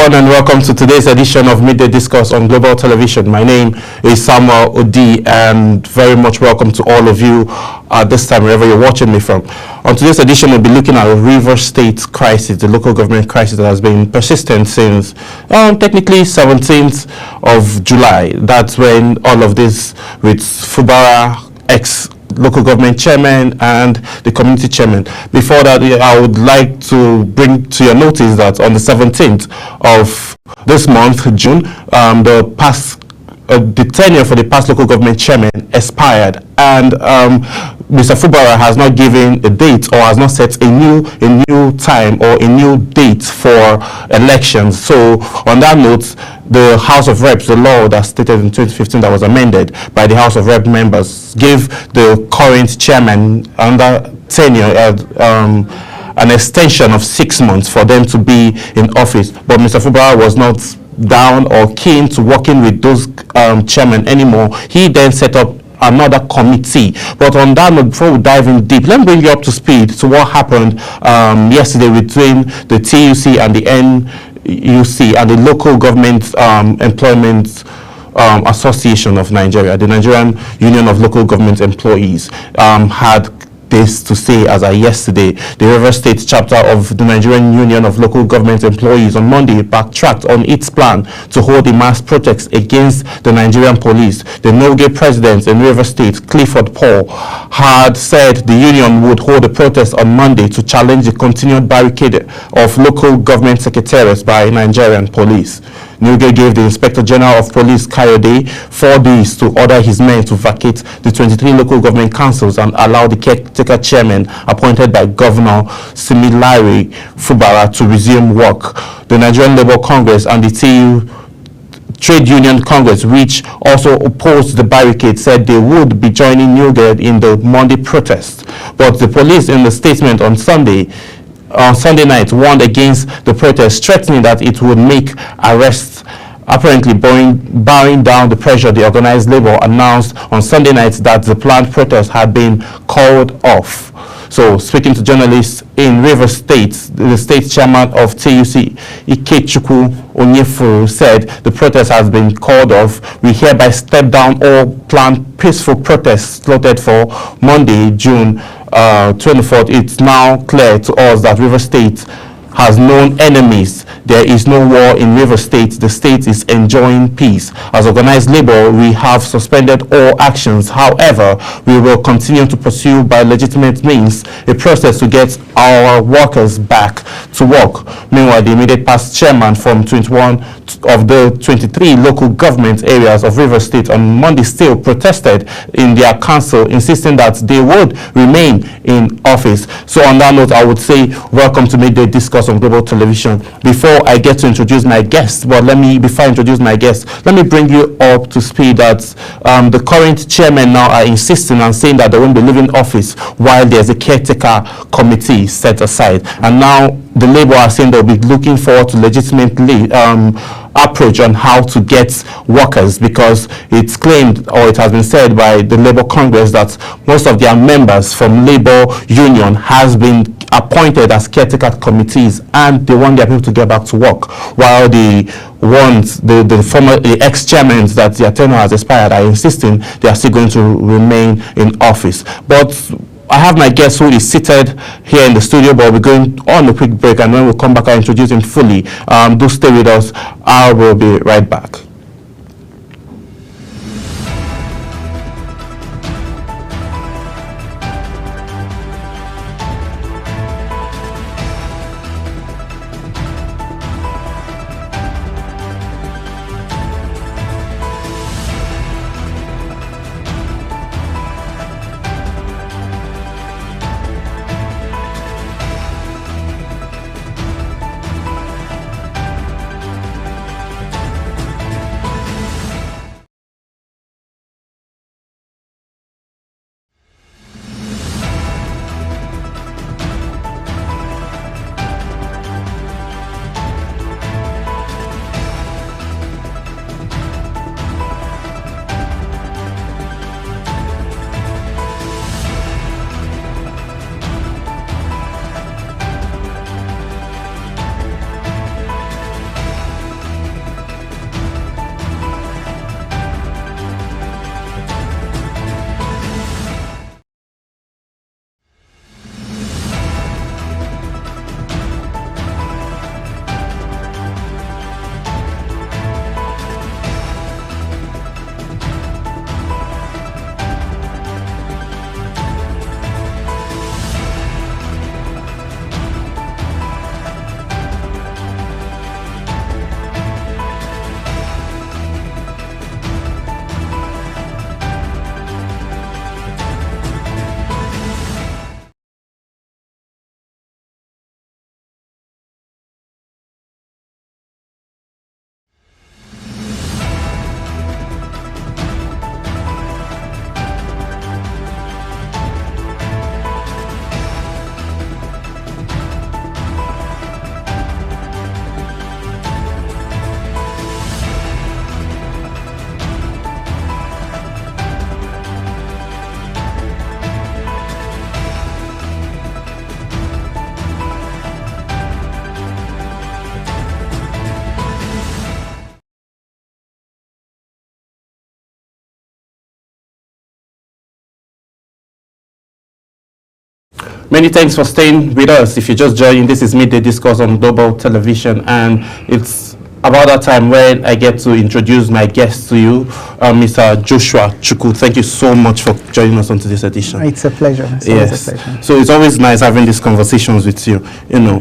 everyone, and welcome to today's edition of Midday Discourse on Global Television. My name is Samuel Odi, and very much welcome to all of you this time, wherever you're watching me from. On today's edition, we'll be looking at the Rivers State crisis, the local government crisis that has been persistent since technically 17th of July. That's when all of this with Fubara, local government chairman, and the community chairman. Before that, I would like to bring to your notice that on the 17th of this month, June, the tenure for the past local government chairman expired, and Mr. Fubara has not given a date or has not set a new time or a new date for elections. So on that note, the House of Reps, the law that stated in 2015 that was amended by the House of Rep members, gave the current chairman under tenure an extension of 6 months for them to be in office. But Mr. Fubara was not down or keen to working with those chairmen anymore. He then set up another committee. But on that note, before we dive in deep, let me bring you up to speed to what happened yesterday between the TUC and the NUC and the Local Government Employment Association of Nigeria. The Nigerian Union of Local Government Employees had this to say as of yesterday. The Rivers State chapter of the Nigerian Union of Local Government Employees on Monday backtracked on its plan to hold a mass protest against the Nigerian police. The Noge president in Rivers State, Clifford Paul, had said the union would hold a protest on Monday to challenge the continued barricade of local government secretariats by Nigerian police. Noge gave the Inspector General of Police, Kayode, 4 days to order his men to vacate the 23 local government councils and allow the caretaker chairman appointed by Governor Similari Fubara to resume work. The Nigerian Labour Congress and the TU Trade Union Congress, which also opposed the barricade, said they would be joining Noge in the Monday protest. But the police, in the statement on Sunday night, warned against the protest, threatening that it would make arrests, apparently bowing down the pressure. The organized labor announced on Sunday night that the planned protest had been called off. So, speaking to journalists in Rivers State, the state chairman of TUC, Ikechukwu Onyefuru, said the protest has been called off. We hereby step down all planned peaceful protests slotted for Monday, June 24th. It's now clear to us that Rivers State has known enemies. There is no war in Rivers State. The state is enjoying peace. As organized labor, we have suspended all actions. However, we will continue to pursue by legitimate means a process to get our workers back to work. Meanwhile, the immediate past chairman from 21 of the 23 local government areas of Rivers State on Monday still protested in their council, insisting that they would remain in office. So on that note, I would say welcome to Midday Discourse on Global Television. Before I get to introduce my guest, before I introduce my guest, let me bring you up to speed that the current chairman now are insisting and saying that they won't be leaving office while there's a caretaker committee set aside. And now the Labour are saying they'll be looking forward to legitimately approach on how to get workers, because it's claimed, or it has been said by the Labour Congress, that most of their members from Labour Union has been appointed as caretaker committees, and they want their people to get back to work, while the ex-chairmen that their tenure has expired are insisting they are still going to remain in office. But I have my guest who is seated here in the studio, but we're going on a quick break, and when we come back, I'll introduce him fully. Do stay with us. I will be right back. Many thanks for staying with us. If you're just joining, this is Midday Discourse on Global Television, and it's about that time when I get to introduce my guest to you, Mr. Joshua Chukwu. Thank you so much for joining us on today's edition. It's a pleasure. Yes. So it's always nice having these conversations with you. You know,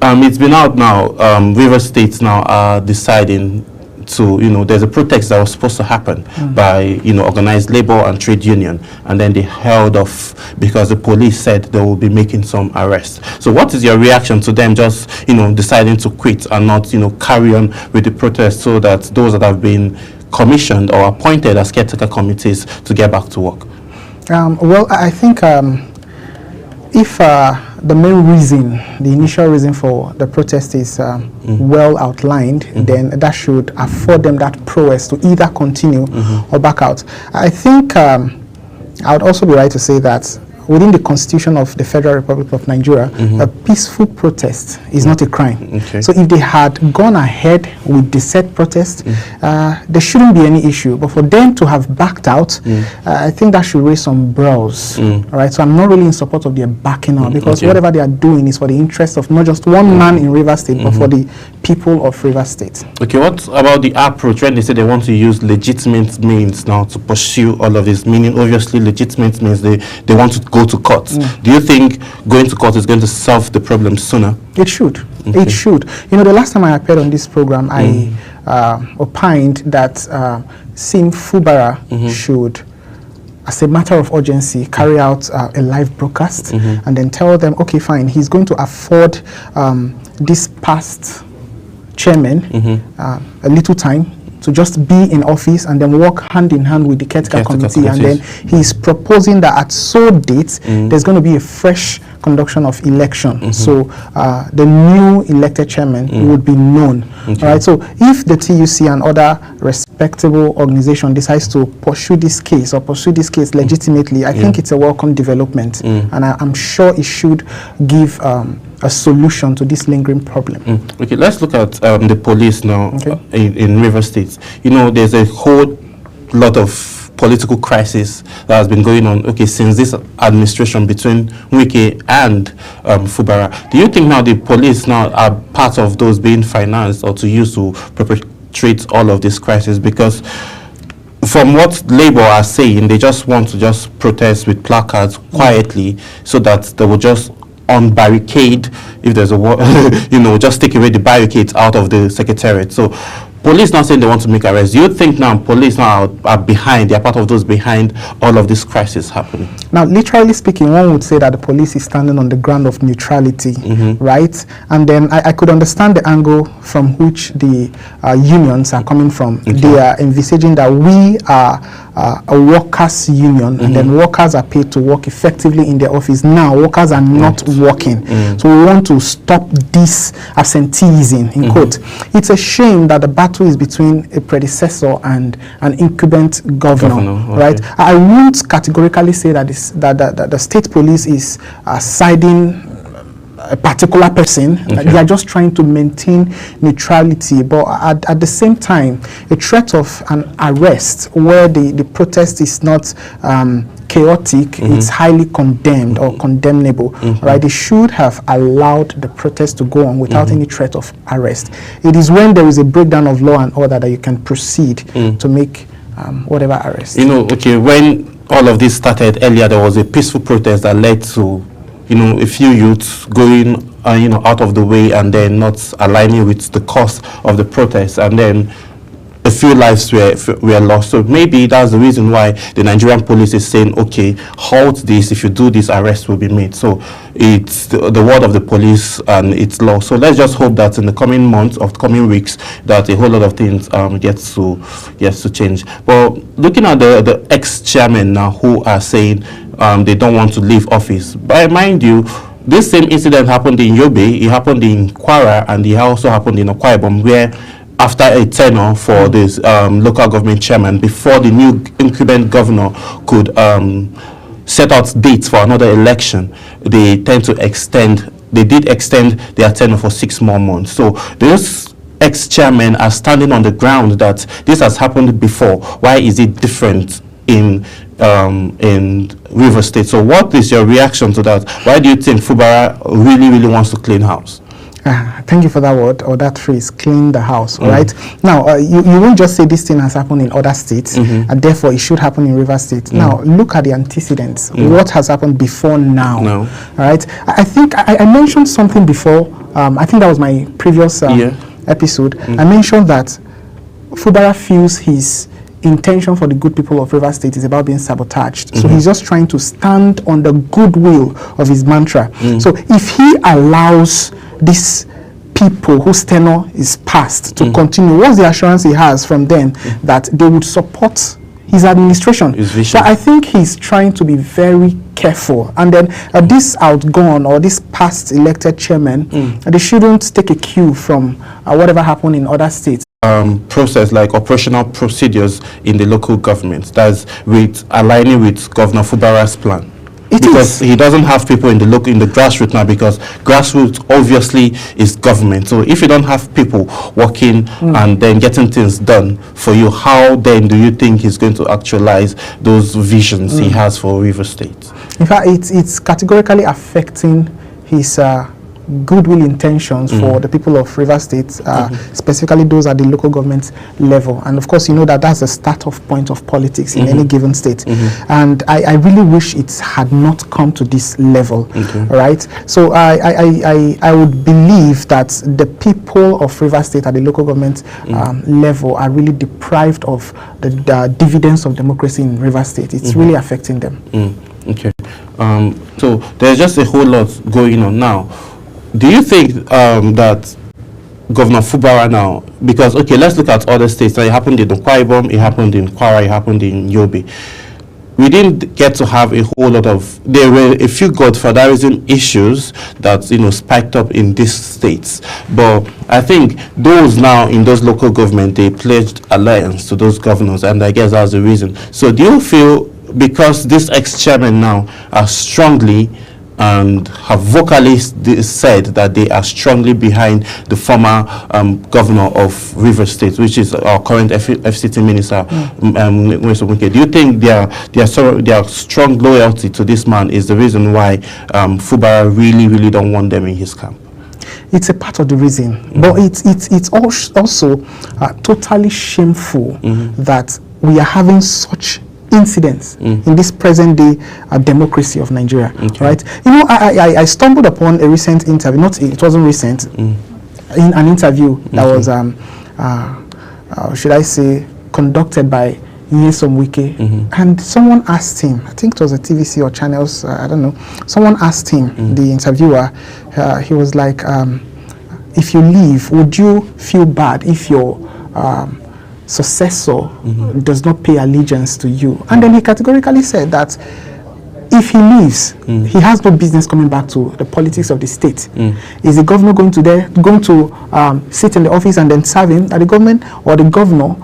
it's been out now. River States now are deciding to, there's a protest that was supposed to happen by, organized labor and trade union, and then they held off because the police said they will be making some arrests. So what is your reaction to them just, deciding to quit and not, carry on with the protest, so that those that have been commissioned or appointed as caretaker committees to get back to work? Well, I think if the main reason, the initial reason for the protest is well outlined, then that should afford them that prowess to either continue or back out. I think I would also be right to say that within the Constitution of the Federal Republic of Nigeria, a peaceful protest is not a crime. Okay. So if they had gone ahead with the said protest, there shouldn't be any issue. But for them to have backed out, I think that should raise some brows. All right. So I'm not really in support of their backing out, because whatever they are doing is for the interest of not just one man in River State, but for the people of River State. Okay. What about the approach when they say they want to use legitimate means now to pursue all of this? Meaning, obviously, legitimate means they want to go to court. Do you think going to court is going to solve the problem sooner? It should. Okay. It should. The last time I appeared on this program, I opined that Sim Fubara should, as a matter of urgency, carry out a live broadcast and then tell them, okay, fine, he's going to afford this past chairman a little time to just be in office and then work hand in hand with the caretaker committee. And then he's proposing that at so date, there's going to be a fresh conduction of election. So the new elected chairman would be known. Okay. All right. So if the TUC and other respectable organization decides to pursue this case legitimately, I think it's a welcome development. And I'm sure it should give a solution to this lingering problem. Okay, let's look at the police now in River State. There's a whole lot of political crisis that has been going on, since this administration between Wike and Fubara. Do you think now the police now are part of those being financed or to use to perpetrate all of this crisis? Because from what Labour are saying, they just want to just protest with placards quietly, so that they will just barricade, if there's a just take away the barricades out of the secretariat. So police now saying they want to make arrests. Do you think now police now are behind, they're part of those behind all of this crisis happening? Now, literally speaking, one would say that the police is standing on the ground of neutrality, right? And then I could understand the angle from which the unions are coming from. They are envisaging that we are a workers' union, and then workers are paid to work effectively in their office. Now, workers are not working. So we want to stop this absenteeism, in quote. It's a shame that the battle is between a predecessor and an incumbent governor. Right? I won't categorically say that the state police is siding a particular person. They are just trying to maintain neutrality, but at the same time, a threat of an arrest where the protest is not chaotic, it's highly condemned or condemnable. Right? They should have allowed the protest to go on without any threat of arrest. It is when there is a breakdown of law and order that you can proceed to make whatever arrest. When all of this started earlier, there was a peaceful protest that led to a few youths going out of the way and then not aligning with the cause of the protest, and then a few lives were lost. So maybe that's the reason why the Nigerian police is saying, okay, halt this. If you do this, arrest will be made. So it's the word of the police and it's law. So let's just hope that in the coming months or coming weeks that a whole lot of things gets to change. But looking at the ex-chairmen now who are saying they don't want to leave office. But mind you, this same incident happened in Yobe, it happened in Kwara, and it also happened in Akwa Ibom, where after a tenure for this local government chairman, before the new incumbent governor could set out dates for another election, they did extend their tenure for 6 more months. So those ex-chairmen are standing on the ground that this has happened before. Why is it different in in River State. So what is your reaction to that? Why do you think Fubara really wants to clean house? Thank you for that word, or that phrase, clean the house, right? Now, you won't just say this thing has happened in other states, and therefore it should happen in River State. Now, look at the antecedents. What has happened before now? No. All right? I think I mentioned something before. I think that was my previous episode. I mentioned that Fubara feels his intention for the good people of River State is about being sabotaged. So he's just trying to stand on the goodwill of his mantra. So if he allows these people whose tenure is past to continue, what's the assurance he has from them that they would support his administration? His vision. So I think he's trying to be very careful. And then this outgone or this past elected chairman, they shouldn't take a cue from whatever happened in other states. Process like operational procedures in the local government that's with aligning with Governor Fubara's plan. Because he doesn't have people in the grassroots now, because grassroots obviously is government. So if you don't have people working and then getting things done for you, how then do you think he's going to actualize those visions he has for River State? In fact, it's categorically affecting his goodwill intentions for the people of River State, specifically those at the local government level. And of course, you know that that's the start-off point of politics in any given state. And I really wish it had not come to this level, right? So I would believe that the people of River State at the local government level are really deprived of the dividends of democracy in River State. It's really affecting them. Okay. So there's just a whole lot going on now. Do you think that Governor Fubara now, because, okay, let's look at other states. So it happened in Akwa Ibom, it happened in Kwara, it happened in Yobe. We didn't get to have a whole lot of, there were a few godfatherism issues that, you know, spiked up in these states. But I think those now in those local government, they pledged alliance to those governors, and I guess that's the reason. So do you feel, because this ex-chairman now are strongly and have vocally said that they are strongly behind the former governor of River State, which is our current FCT minister, do you think their strong loyalty to this man is the reason why Fubara really don't want them in his camp? It's a part of the reason, but it's also totally shameful that we are having such incidents in this present day democracy of Nigeria, right? You know, I stumbled upon a recent interview, it wasn't recent, in an interview that was, should I say, conducted by Nyesom Wike, and someone asked him, I think it was a TVC or channels, I don't know, someone asked him, the interviewer, he was like, if you leave, would you feel bad if your successor does not pay allegiance to you? And then he categorically said that if he leaves, he has no business coming back to the politics of the state. Is the governor going to sit in the office and then serve him? That the government or the governor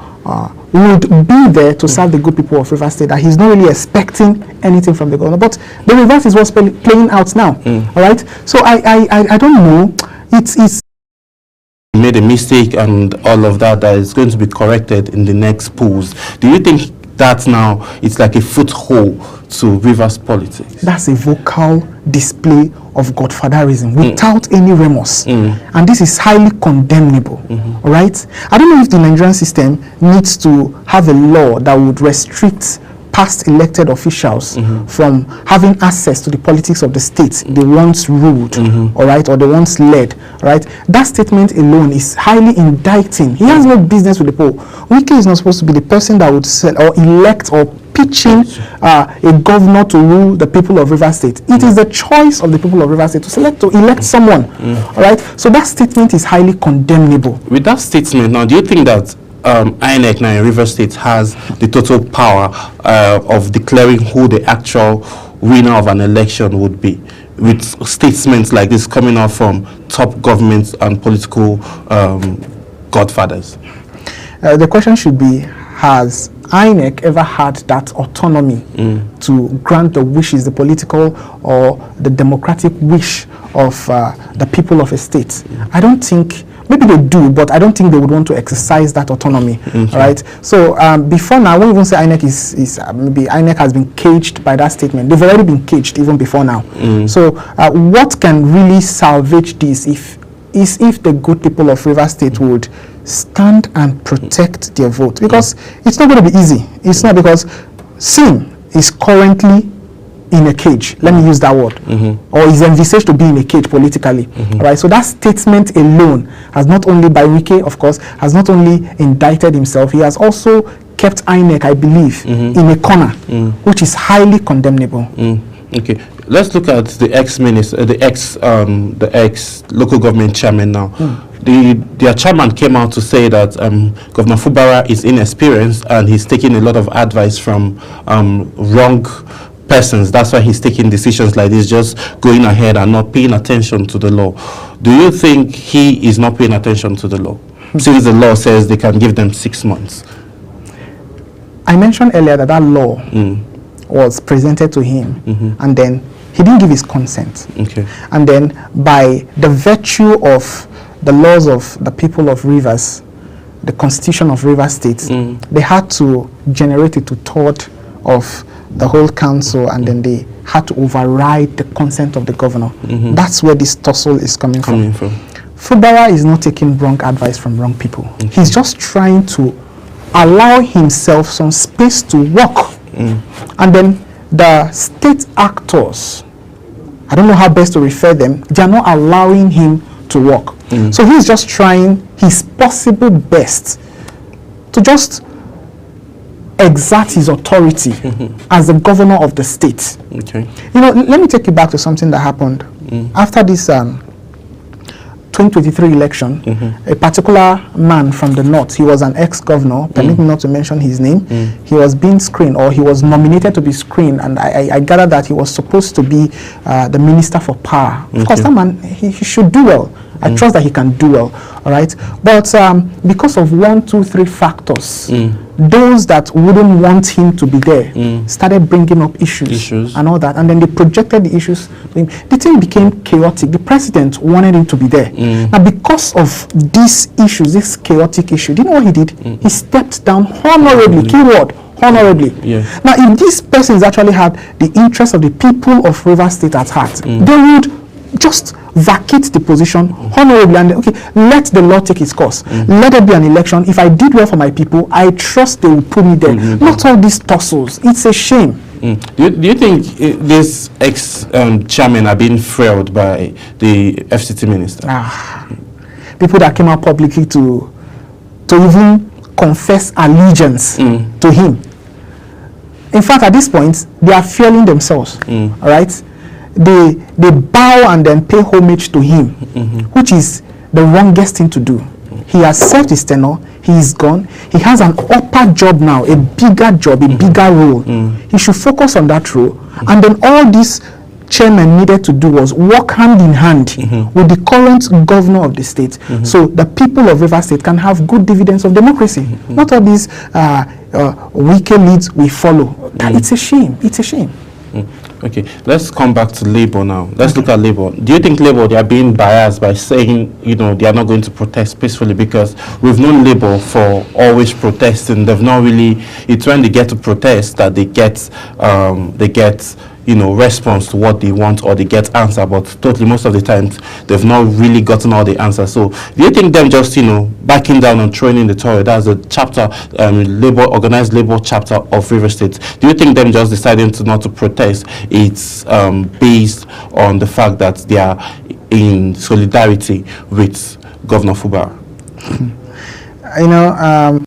would be there to serve the good people of River State, that he's not really expecting anything from the governor. But the reverse is what's playing out now. All right. So I don't know. It's made a mistake and all of that is going to be corrected in the next polls. Do you think that now it's like a foothold to Rivers politics? That's a vocal display of godfatherism without any remorse, and this is highly condemnable. All right, I don't know if the Nigerian system needs to have a law that would restrict past elected officials from having access to the politics of the state they once ruled, all right, or they once led, right? That statement alone is highly indicting. He has no business with the poll. Wike is not supposed to be the person that would sell or elect or pitching a governor to rule the people of River State. It is the choice of the people of River State to elect someone, all right? So that statement is highly condemnable. With that statement now, do you think that INEC now in River State has the total power of declaring who the actual winner of an election would be, with statements like this coming out from top governments and political godfathers? The question should be, has INEC ever had that autonomy to grant the wishes, the political or the democratic wish of the people of a state? I don't think maybe they do, but I don't think they would want to exercise that autonomy. Okay. Right? So before now, I won't even say INEC is maybe INEC has been caged by that statement. They've already been caged even before now. So what can really salvage this is if the good people of Rivers State would stand and protect their vote, because it's not going to be easy. It's not, because Sim is currently in a cage, let me use that word, or is envisaged to be in a cage politically, right? So that statement alone has not only, by Wike, of course, has not only indicted himself, he has also kept INEC, I believe, in a corner, which is highly condemnable. Okay, let's look at the ex-minister, the ex-local government chairman now. Their chairman came out to say that Governor Fubara is inexperienced and he's taking a lot of advice from wrong persons. That's why he's taking decisions like this, just going ahead and not paying attention to the law. Do you think he is not paying attention to the law, since the law says they can give them 6 months? I mentioned earlier that law was presented to him, and then he didn't give his consent. Okay. And then by the virtue of the laws of the people of Rivers, the constitution of Rivers State, they had to generate it to third of the whole council, and then they had to override the consent of the governor. That's where this tussle is coming from. Fubara is not taking wrong advice from wrong people. He's just trying to allow himself some space to work. And then the state actors, I don't know how best to refer them, they are not allowing him to work. So he's just trying his possible best to just exert his authority as the governor of the state. Okay. You know, let me take you back to something that happened after this 2023 election. A particular man from the north, he was an ex-governor, permit me not to mention his name, he was being screened, or he was nominated to be screened, and I gather that he was supposed to be the minister for power. Of course, that man, he should do well. I trust that he can do well, all right? But because of 1, 2, 3 factors, those that wouldn't want him to be there started bringing up issues and all that, and then they projected the issues. The thing became chaotic. The president wanted him to be there. Now, because of these issues, this chaotic issue, do you know what he did? He stepped down honorably, keyword, honorably. Now, if these persons actually had the interest of the people of Rivers State at heart, they would just vacate the position honorably and okay, let the law take its course. Let there be an election. If I did well for my people, I trust they will put me there. Not all these tussles. It's a shame. Do you think this ex-chairman are being frailed by the FCT minister? People that came out publicly to even confess allegiance to him. In fact, at this point, they are failing themselves. All right? They bow and then pay homage to him, which is the wrongest thing to do. He has served his tenure, he is gone, he has an upper job now, a bigger job, a bigger role. He should focus on that role. And then all this chairman needed to do was work hand in hand with the current governor of the state, so the people of Rivers State can have good dividends of democracy. Not all these weaker leads we follow. It's a shame. It's a shame. Okay, let's come back to Labour now. Let's look at Labour. Do you think Labour, they are being biased by saying, you know, they are not going to protest peacefully? Because we've known Labour for always protesting. They've not really, it's when they get to protest that they get, you know, response to what they want, or they get answer, but totally most of the times they've not really gotten all the answers. So do you think them just, you know, backing down and throwing in the toilet, that's the chapter, organized labor chapter of Rivers State, do you think them just deciding to not to protest, it's based on the fact that they are in solidarity with Governor Fubara? You know,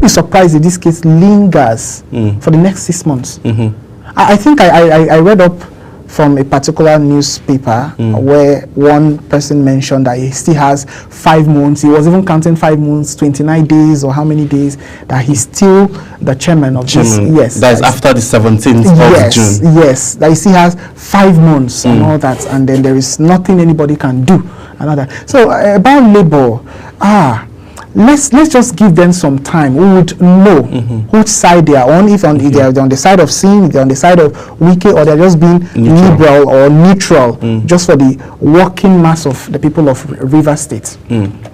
be surprised if this case lingers for the next 6 months. I think I read up from a particular newspaper where one person mentioned that he still has 5 months. He was even counting 5 months, 29 days, or how many days that he's still the chairman of this. Yes, that's after the 17th of June. Yes, that he still has 5 months and all that, and then there is nothing anybody can do and all that. So about Labour, let's just give them some time. We would know which side they are on, if they're on the side of sin, if they're on the side of Wike, or they're just being liberal or neutral, just for the working mass of the people of Rivers State.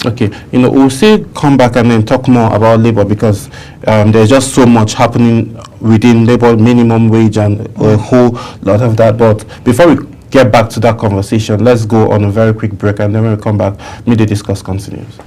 Okay, we'll still come back and then talk more about Labour, because there's just so much happening within Labour minimum wage and a whole lot of that. But before we get back to that conversation, let's go on a very quick break, and then when we come back, Midday Discourse continues.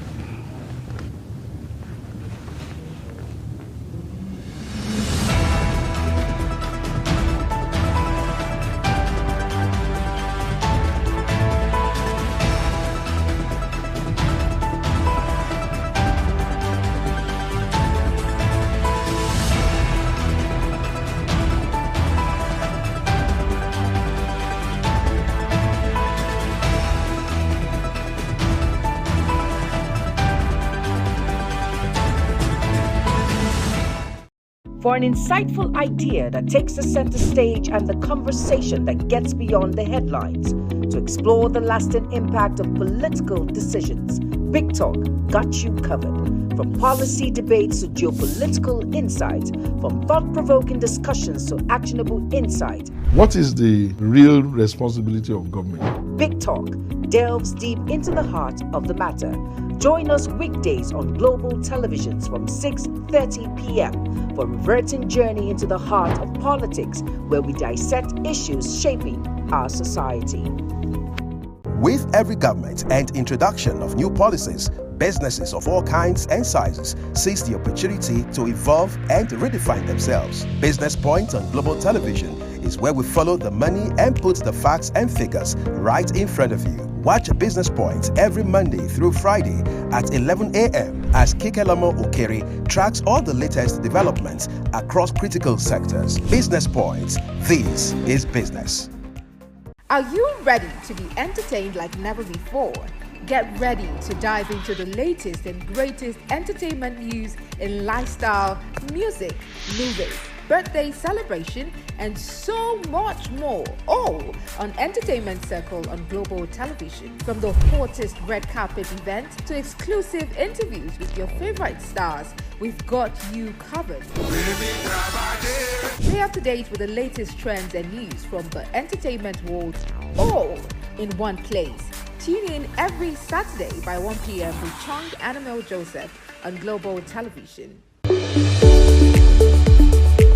For an insightful idea that takes the center stage and the conversation that gets beyond the headlines, to explore the lasting impact of political decisions, Big Talk got you covered. From policy debates to geopolitical insights, from thought-provoking discussions to actionable insight. What is the real responsibility of government? Big Talk delves deep into the heart of the matter. Join us weekdays on global televisions from 6:30 p.m. for a reverting journey into the heart of politics, where we dissect issues shaping our society. With every government and introduction of new policies, businesses of all kinds and sizes seize the opportunity to evolve and redefine themselves. Business Point on global television is where we follow the money and put the facts and figures right in front of you. Watch Business Point every Monday through Friday at 11 a.m. as Kikelamo Okeri tracks all the latest developments across critical sectors. Business Point, this is business. Are you ready to be entertained like never before? Get ready to dive into the latest and greatest entertainment news in lifestyle, music, movies, birthday celebration, and so much more. All on Entertainment Circle on global television. From the hottest red carpet event to exclusive interviews with your favorite stars, we've got you covered. Stay up to date with the latest trends and news from the entertainment world, all in one place. Tune in every Saturday by 1 p.m. with Chung Animal Joseph on global television.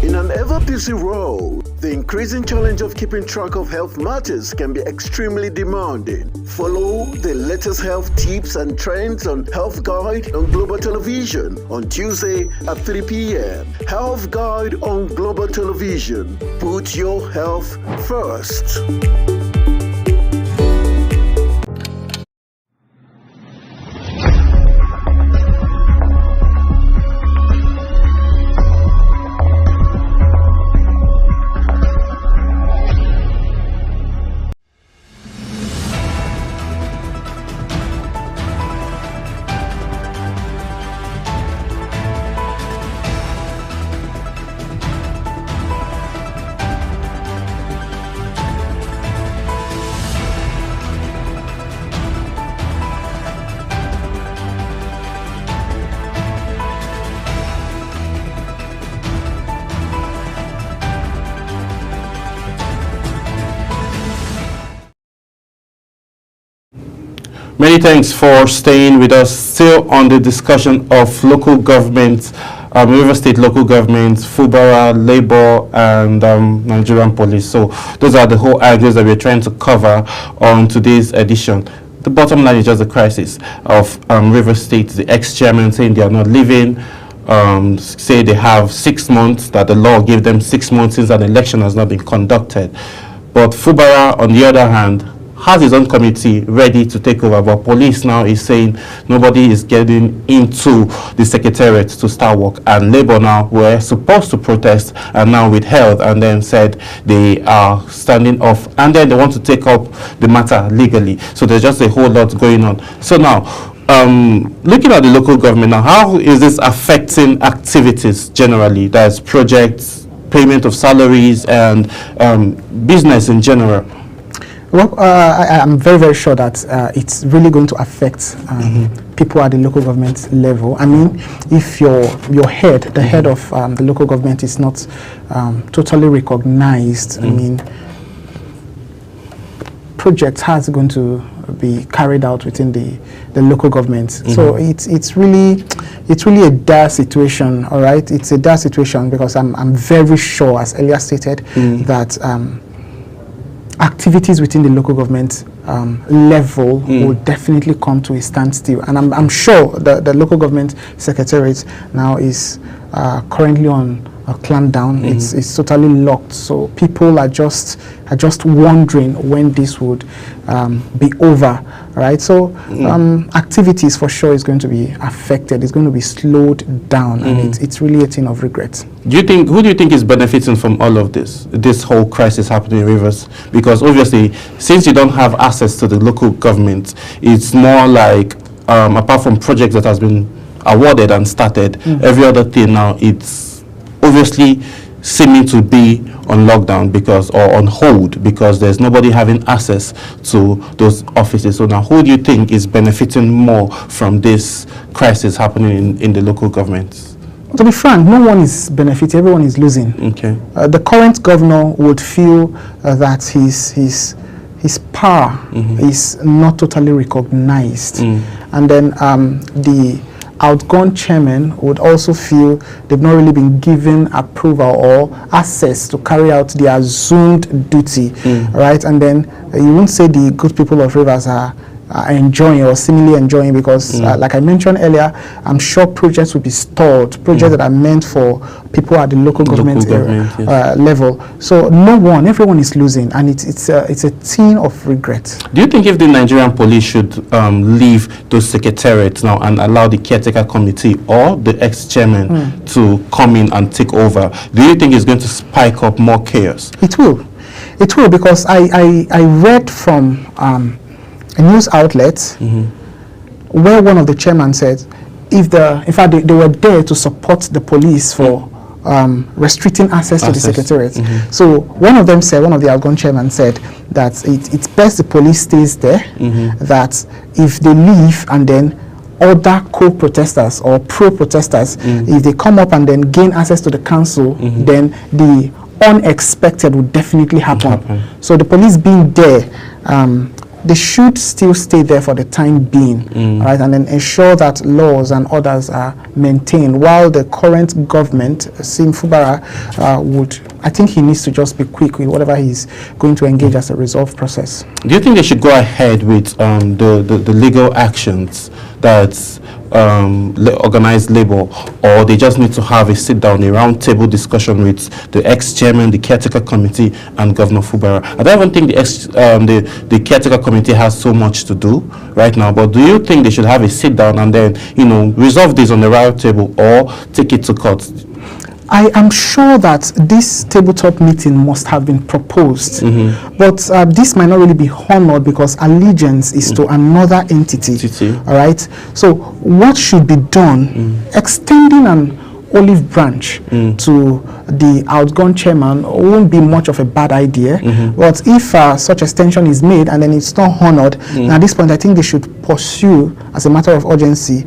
In an ever-busy world, the increasing challenge of keeping track of health matters can be extremely demanding. Follow the latest health tips and trends on Health Guide on Global Television on Tuesday at 3 p.m. Health Guide on Global Television. Put your health first. Many thanks for staying with us. Still on the discussion of local government, River State local government, Fubara, Labour, and Nigerian Police. So those are the whole angles that we're trying to cover on today's edition. The bottom line is just the crisis of River State, the ex-chairman saying they are not leaving, say they have 6 months, that the law gave them 6 months since an election has not been conducted. But Fubara, on the other hand, has his own committee ready to take over, but police now is saying nobody is getting into the secretariat to start work, and Labour now were supposed to protest and now withheld, and then said they are standing off, and then they want to take up the matter legally. So there's just a whole lot going on. So now, looking at the local government now, how is this affecting activities generally? That's projects, payment of salaries, and business in general. Well, I'm very, very sure that it's really going to affect people at the local government level. I mean, if your head, the head of the local government is not totally recognized, I mean, projects has going to be carried out within the local government. So it's really a dire situation. All right, it's a dire situation because I'm very sure, as earlier stated, that activities within the local government level will definitely come to a standstill, and I'm sure that the local government secretariat now is currently on a clampdown. It's totally locked, so people are just wondering when this would be over, right? So activities for sure is going to be affected. It's going to be slowed down, and it's really a thing of regret. Who do you think is benefiting from all of this whole crisis happening in Rivers? Because obviously, since you don't have access to the local government, it's more like apart from projects that has been awarded and started, every other thing now it's obviously seeming to be on lockdown or on hold, because there's nobody having access to those offices. So now, who do you think is benefiting more from this crisis happening in the local governments? To be frank, no one is benefiting, everyone is losing. Okay. The current governor would feel that his power is not totally recognized, and then the outgone chairman would also feel they've not really been given approval or access to carry out their assumed duty, right? And then you won't say the good people of Rivers are enjoying or seemingly enjoying, because like I mentioned earlier, I'm sure projects will be stalled, projects that are meant for people at the local government level. So everyone is losing, and it's a thing of regret. Do you think if the Nigerian police should leave those secretariats now and allow the caretaker committee or the ex-chairman to come in and take over, do you think it's going to spike up more chaos? It will, because I read from a news outlet where one of the chairmen said, in fact they were there to support the police for restricting access to the secretariat. So one of the outgone chairmen said that it's best the police stays there, that if they leave and then other co-protesters or pro-protesters, if they come up and then gain access to the council, then the unexpected would definitely happen. So the police being there, they should still stay there for the time being, right, and then ensure that laws and orders are maintained, while the current government, Sim Fubara, I think he needs to just be quick with whatever he's going to engage as a resolve process. Do you think they should go ahead with the legal actions that's organized labor, or they just need to have a sit-down, a round-table discussion with the ex-chairman, the caretaker committee, and Governor Fubara? I don't even think the caretaker committee has so much to do right now, but do you think they should have a sit-down and then, resolve this on the round table or take it to court? I am sure that this tabletop meeting must have been proposed, but this might not really be honored because allegiance is to another entity. All right. So what should be done? Extending an olive branch to the outgone chairman won't be much of a bad idea. But if such extension is made and then it's not honored, at this point I think they should pursue, as a matter of urgency,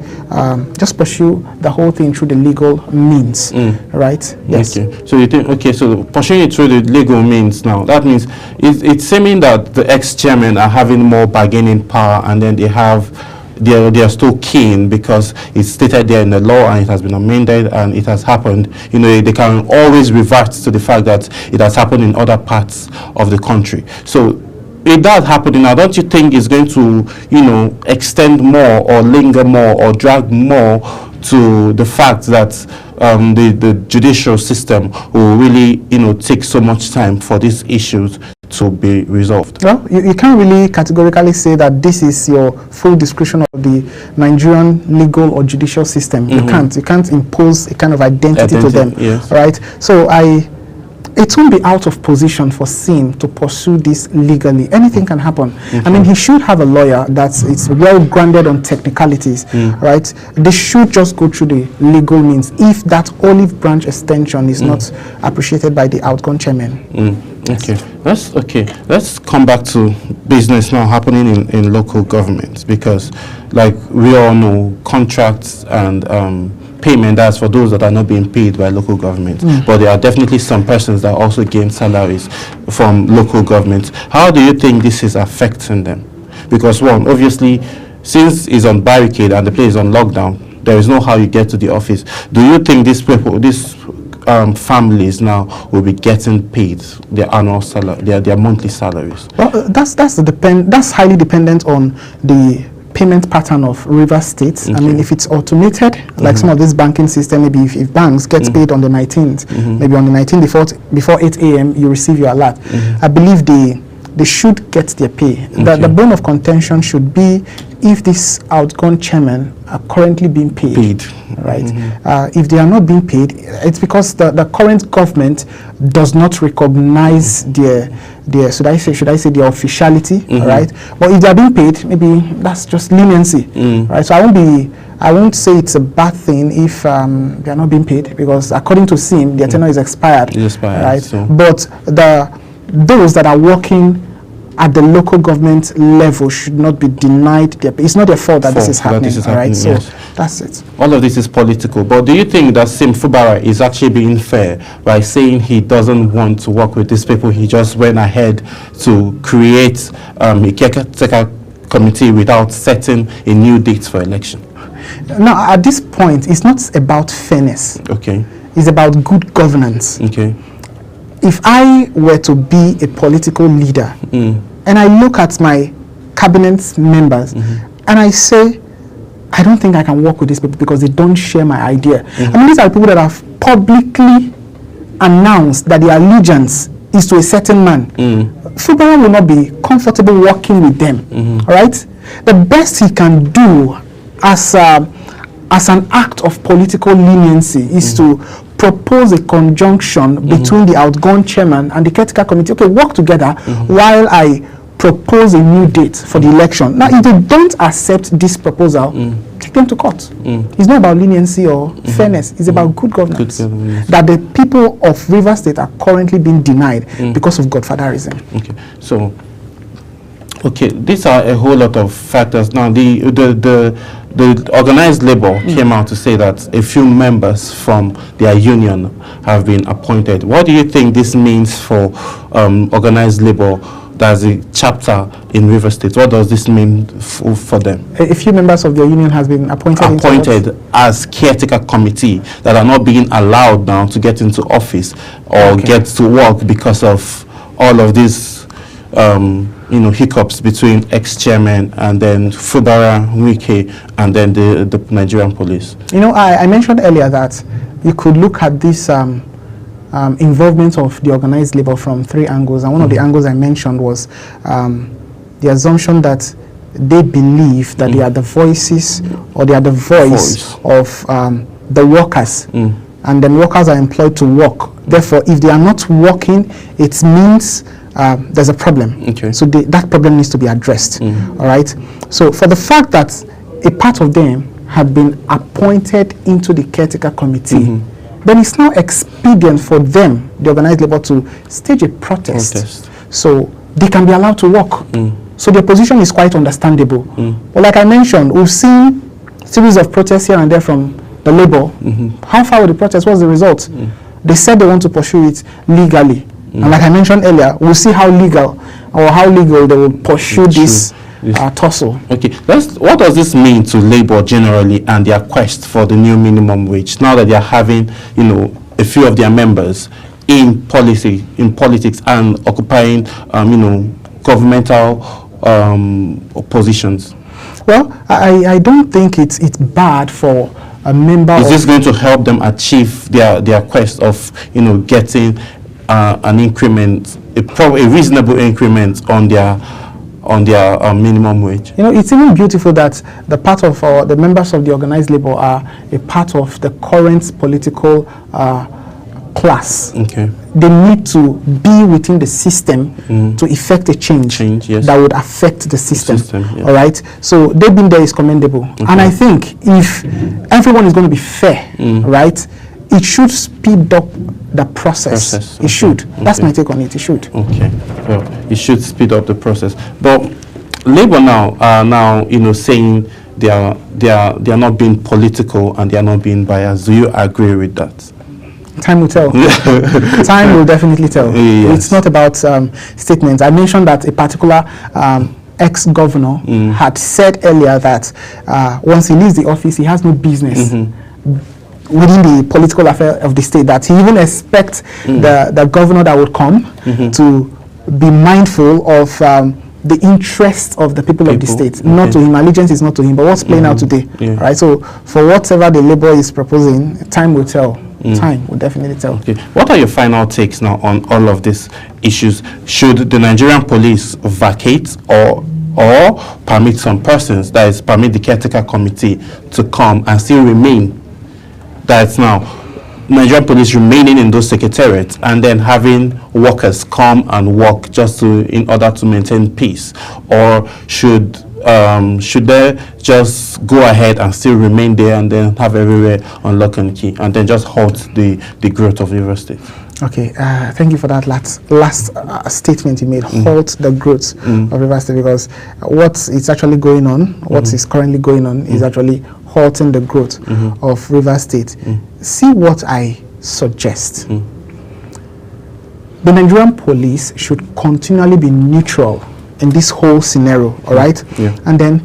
just pursue the whole thing through the legal means, right? Yes. Okay. So you think, so pursuing it through the legal means now, that means it's seeming that the ex-chairmen are having more bargaining power, and then they are still keen because it's stated there in the law and it has been amended and it has happened. They can always revert to the fact that it has happened in other parts of the country. So if that happening now, don't you think it's going to, extend more or linger more or drag more to the fact that the judicial system will really, take so much time for these issues to be resolved? Well, you can't really categorically say that this is your full description of the Nigerian legal or judicial system. You can't impose a kind of identity to them, yes. right? So it won't be out of position for Sim to pursue this legally. Anything can happen. I mean, he should have a lawyer that's well grounded on technicalities, right? They should just go through the legal means if that olive branch extension is not appreciated by the outgone chairman. Okay, let's come back to business now happening in local governments, because like we all know, contracts and payment, that's for those that are not being paid by local government, but there are definitely some persons that also gain salaries from local government. How do you think this is affecting them? Because one, obviously, since it's on barricade and the place is on lockdown, there is no how you get to the office. Do you think these people, families now will be getting paid their annual salary, their monthly salaries? Well, that's highly dependent on the payment pattern of River State. I mean, if it's automated, like some of this banking system, maybe if banks get paid on the 19th, maybe on the 19th before 8 a.m. you receive your alert. I believe they should get their pay. The bone of contention should be if these outgone chairmen are currently being paid. Right? If they are not being paid, it's because the current government does not recognize their should I say their officiality, right? But if they are being paid, maybe that's just leniency, right? So I won't say it's a bad thing if they are not being paid, because according to SIM, their tenure is expired, right? So. But those that are working at the local government level should not be denied their pay. It's not their fault that this is happening, right? So that's it. All of this is political, but do you think that Sim Fubara is actually being fair by saying he doesn't want to work with these people? He just went ahead to create a caretaker committee without setting a new date for election. Now, at this point, it's not about fairness. Okay. It's about good governance. Okay. If I were to be a political leader and I look at my cabinet members and I say, I don't think I can work with these people because they don't share my idea. I mean, these are people that have publicly announced that their allegiance is to a certain man. Fubara will not be comfortable working with them. All right? The best he can do as an act of political leniency is to propose a conjunction between the outgone chairman and the caretaker committee. Okay, work together while I propose a new date for the election. Now, if they don't accept this proposal, take them to court. It's not about leniency or fairness. It's about good governance. That the people of River State are currently being denied because of godfatherism. Okay, so these are a whole lot of factors. Now, the organized labor came out to say that a few members from their union have been appointed. What do you think this means for organized labor? There's a chapter in River State. What does this mean for them? A few members of their union has been appointed as caretaker committee that are not being allowed now to get into office or get to work because of all of these hiccups between ex-chairman and then Fubara, Wike, and then the Nigerian police. I mentioned earlier that you could look at this involvement of the organized labor from three angles, and one of the angles I mentioned was the assumption that they believe that they are the voices or they are the voice of the workers, and then workers are employed to work. Therefore, if they are not working, it means there's a problem. So that problem needs to be addressed. All right. So for the fact that a part of them have been appointed into the caretaker committee, then it's now expedient for them, the organized labor, to stage a protest. So they can be allowed to work. So their position is quite understandable. But like I mentioned, we've seen series of protests here and there from the labor. How far were the protests? What's the result? They said they want to pursue it legally. And like I mentioned earlier, we'll see how legal they will pursue this tussle. Okay, what does this mean to labor generally and their quest for the new minimum wage now that they are having, a few of their members in politics and occupying, governmental positions? Well, I don't think it's bad for a member. Is this going to help them achieve their quest of, getting an increment, probably a reasonable increment on their minimum wage. You know, it's even beautiful that the part of the members of the organized labor are a part of the current political class. Okay. They need to be within the system to effect a change yes. that would affect the system. Yeah. All right. So they being there is commendable. Okay. And I think if everyone is going to be fair, right, it should speed up the process. It should. That's my take on it. It should. Okay. Well, it should speed up the process. But Labour now are saying they are not being political and they are not being biased. Do you agree with that? Time will tell. Time will definitely tell. Yes. It's not about statements. I mentioned that a particular ex-governor had said earlier that once he leaves the office, he has no business within the political affair of the state, that he even expects the governor that would come to be mindful of the interest of the people of the state, not to him. Allegiance is not to him, but what's playing out today. Right? So for whatever the Labour is proposing, time will tell. Time will definitely tell. Okay. What are your final takes now on all of these issues? Should the Nigerian police vacate or permit some persons, that is, permit the caretaker committee to come and still remain? That's now Nigerian police remaining in those secretariats and then having workers come and work just in order to maintain peace, or should they just go ahead and still remain there and then have everywhere on lock and key and then just halt the growth of River State? Okay, thank you for that last statement you made. Halt the growth of River State, because what is actually going on, what is currently going on, is actually halting the growth of River State. See what I suggest. The Nigerian police should continually be neutral in this whole scenario, all right? And then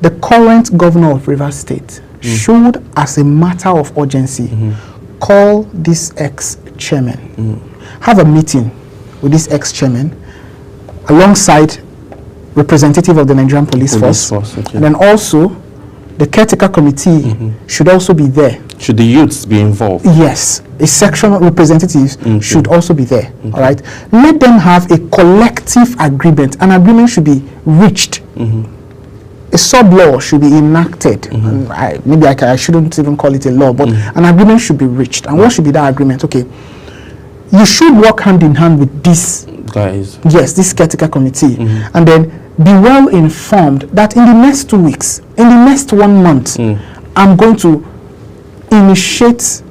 the current governor of River State should, as a matter of urgency, call this ex-chairman, have a meeting with this ex-chairman alongside representative of the Nigerian Police Force. And then also the caretaker committee should also be there. Should the youths be involved? Yes, a section of representatives should also be there. All right, let them have a collective agreement. An agreement should be reached. A sub-law should be enacted. And I shouldn't even call it a law, but an agreement should be reached. And what should be that agreement? Okay, you should work hand in hand with this guys. Yes, this caretaker committee, and then be well informed that in the next 2 weeks, in the next 1 month, I'm going to initiate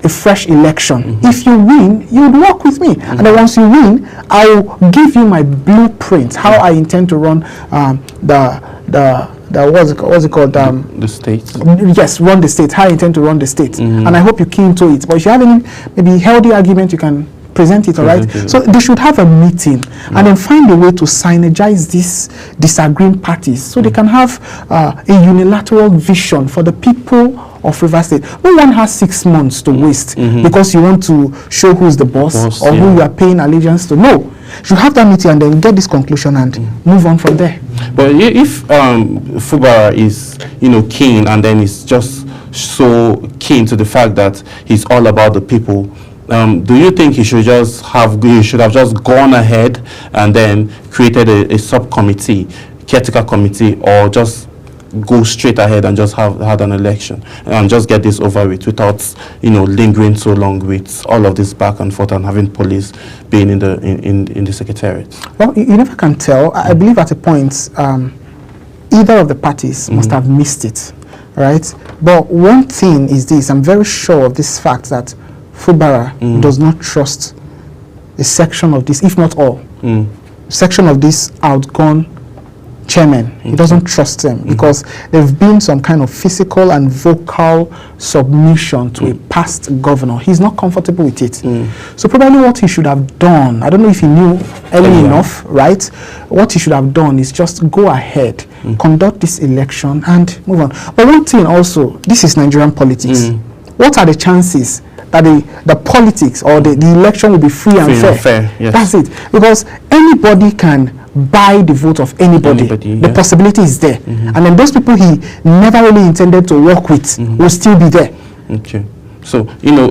a fresh election. If you win, you would work with me, and then once you win, I will give you my blueprint, how I intend to run the what's it called? The state. Yes, run the state. How I intend to run the state, and I hope you key into it. But if you have any maybe healthy argument, you can present it, all right? So they should have a meeting and then find a way to synergize these disagreeing parties so they can have a unilateral vision for the people of River State. No one has 6 months to waste because you want to show who's the boss or who you are paying allegiance to. No, you should have that meeting and then get this conclusion and move on from there. But if Fubara is, keen, and then he's just so keen to the fact that he's all about the people, do you think he should have just gone ahead and then created a subcommittee, caretaker committee, or just go straight ahead and just had an election and just get this over with without lingering so long with all of this back and forth and having police being in the secretariat? Well, you never can tell. I believe at a point either of the parties must have missed it, right? But one thing is this: I'm very sure of this fact that Fubara does not trust a section of this, if not all, section of this outgone chairman. He doesn't trust them because there've been some kind of physical and vocal submission to a past governor. He's not comfortable with it. So probably what he should have done, I don't know if he knew early enough, right? What he should have done is just go ahead, conduct this election and move on. But one thing also, this is Nigerian politics. What are the chances that the politics or the election will be free and fair? Yes. That's it. Because anybody can buy the vote of anybody. The possibility is there. And then those people he never really intended to work with will still be there. Okay. So, you know,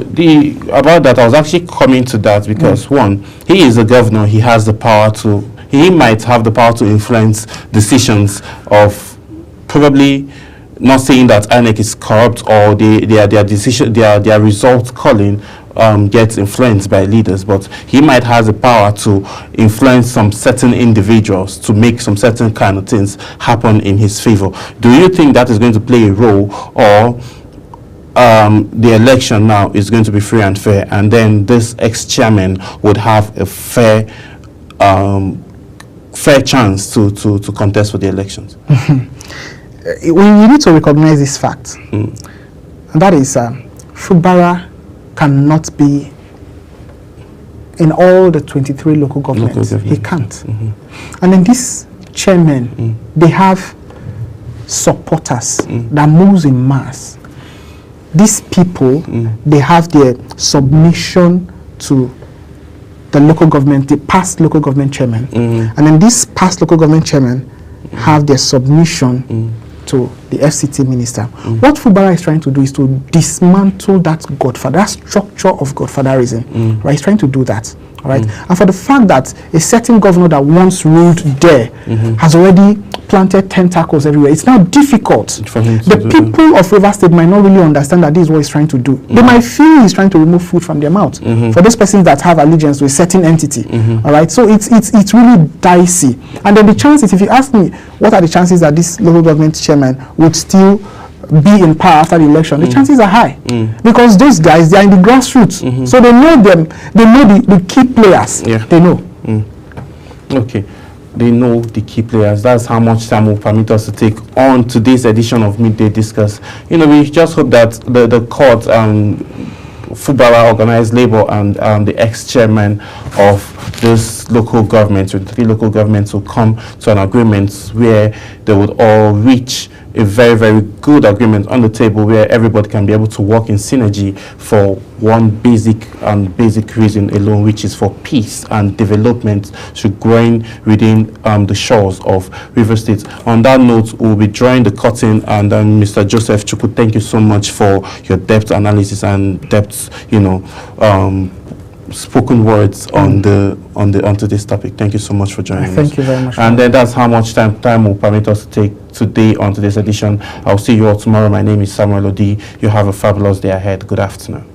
about that, I was actually coming to that because, one, he is a governor. He has the power to, he might have the power to influence decisions of probably, not saying that INEC is corrupt or their decision, their result calling gets influenced by leaders, but he might have the power to influence some certain individuals to make some certain kind of things happen in his favor. Do you think that is going to play a role, or the election now is going to be free and fair, and then this ex-chairman would have a fair chance to contest for the elections? We need to recognize this fact, and that is Fubara cannot be in all the 23 local governments. He can't. And then this chairman, they have supporters that moves in mass. These people, they have their submission to the local government, the past local government chairman. And then this past local government chairman have their submission to the FCT minister. What Fubara is trying to do is to dismantle that godfather, that structure of godfatherism. Right? He's trying to do that. Right? And for the fact that a certain governor that once ruled there has already planted tentacles everywhere, it's now difficult. For him to the people of Rivers State might not really understand that this is what he's trying to do. They might feel he's trying to remove food from their mouth. For those persons that have allegiance to a certain entity. All right? So it's really dicey. And then the chances, if you ask me, what are the chances that this local government chairman would still be in power after the election, the chances are high, because those guys, they are in the grassroots, so they know them, they know the key players. They know. Okay, they know the key players. That's how much time will permit us to take on today's edition of Midday Discuss. You know, we just hope that the court, Fubara Organized Labour, and the ex-chairman of this local government, with 3 local governments, will come to an agreement where they would all reach a very, very good agreement on the table, where everybody can be able to work in synergy for one basic reason alone, which is for peace and development to growing within the shores of River State. On that note, we'll be drawing the curtain, and Mr. Joseph Chukwu, thank you so much for your depth analysis and depth, you know, spoken words onto this topic. Thank you so much for joining us. Thank you very much. And then that's how much time will permit us to take today on today's edition. I'll see you all tomorrow. My name is Samuel Odi. You have a fabulous day ahead. Good afternoon.